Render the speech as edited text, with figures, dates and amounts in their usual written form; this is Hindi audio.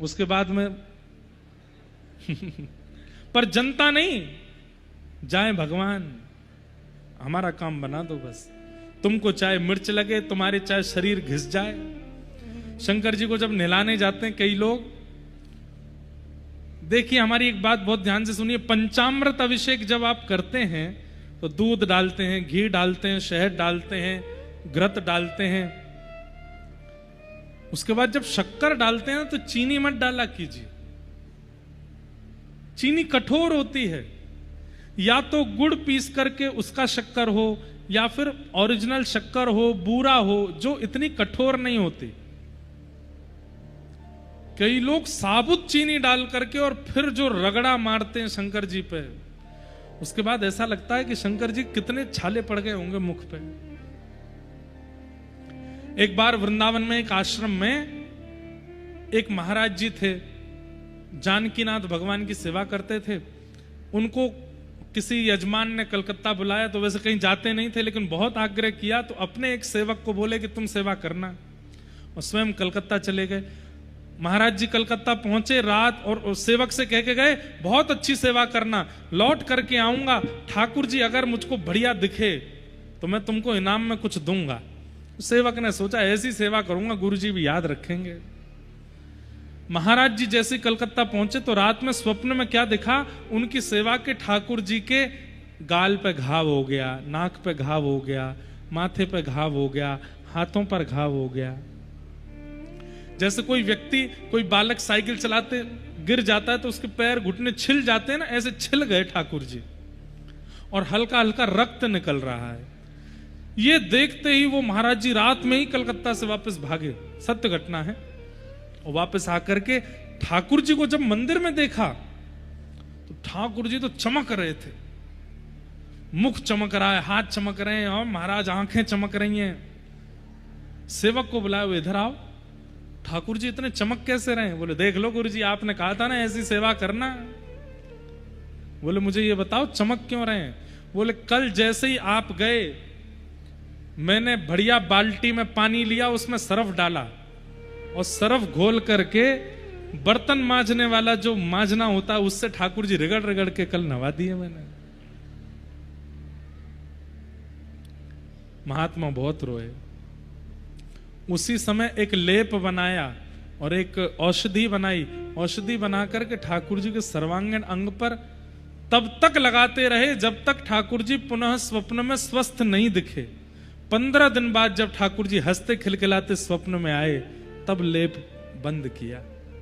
उसके बाद में पर जनता नहीं, जाए भगवान, हमारा काम बना दो बस। तुमको चाहे मिर्च लगे, तुम्हारे चाहे शरीर घिस जाए। शंकर जी को जब नहलाने जाते हैं कई लोग, देखिए हमारी एक बात बहुत ध्यान से सुनिए, पंचामृत अभिषेक जब आप करते हैं तो दूध डालते हैं, घी डालते हैं, शहद डालते हैं, घृत डालते हैं। उसके बाद जब शक्कर डालते हैं तो चीनी मत डाला कीजिए, चीनी कठोर होती है। या तो गुड़ पीस करके उसका शक्कर हो, या फिर ओरिजिनल शक्कर हो, बूरा हो, जो इतनी कठोर नहीं होती। कई लोग साबुत चीनी डाल करके और फिर जो रगड़ा मारते हैं शंकर जी पे, उसके बाद ऐसा लगता है कि शंकर जी कितने छाले पड़ गए होंगे मुख पे। एक बार वृंदावन में एक आश्रम में एक महाराज जी थे, जानकीनाथ भगवान की सेवा करते थे। उनको किसी यजमान ने कलकत्ता बुलाया, तो वैसे कहीं जाते नहीं थे, लेकिन बहुत आग्रह किया तो अपने एक सेवक को बोले कि तुम सेवा करना, और स्वयं कलकत्ता चले गए। महाराज जी कलकत्ता पहुंचे रात, और सेवक से कह के गए बहुत अच्छी सेवा करना, लौट करके आऊंगा, ठाकुर जी अगर मुझको बढ़िया दिखे तो मैं तुमको इनाम में कुछ दूंगा। सेवक ने सोचा ऐसी सेवा करूंगा गुरु जी भी याद रखेंगे। महाराज जी जैसे कलकत्ता पहुंचे तो रात में स्वप्न में क्या दिखा, उनकी सेवा के ठाकुर जी के गाल पे घाव हो गया, नाक पे घाव हो गया, माथे पे घाव हो गया, हाथों पर घाव हो गया। जैसे कोई व्यक्ति, कोई बालक साइकिल चलाते गिर जाता है तो उसके पैर घुटने छिल जाते हैं ना, ऐसे छिल गए ठाकुर जी, और हल्का हल्का रक्त निकल रहा है। ये देखते ही वो महाराज जी रात में ही कलकत्ता से वापस भागे, सत्य घटना है। और वापस आकर के ठाकुर जी को जब मंदिर में देखा तो ठाकुर जी तो चमक रहे थे, मुख चमक रहा है, हाथ चमक रहे हैं, और महाराज आंखें चमक रही हैं। सेवक को बुलाया, वो इधर आओ, ठाकुर जी इतने चमक कैसे रहे? बोले देख लो गुरु जी, आपने कहा था ना ऐसी सेवा करना। बोले मुझे ये बताओ चमक क्यों रहे हैं? बोले कल जैसे ही आप गए, मैंने बढ़िया बाल्टी में पानी लिया, उसमें सरफ डाला, और सरफ घोल करके बर्तन मांजने वाला जो मांजना होता है उससे ठाकुर जी रगड़ रगड़ के कल नवा दिए मैंने। महात्मा बहुत रोए। उसी समय एक लेप बनाया और एक औषधि बनाई, औषधि बना करके ठाकुर जी के सर्वांगीण अंग पर तब तक लगाते रहे जब तक ठाकुर जी पुनः स्वप्न में स्वस्थ नहीं दिखे। 15 दिन बाद जब ठाकुर जी हंसते खिलखिलाते स्वप्न में आए, तब लेप बंद किया।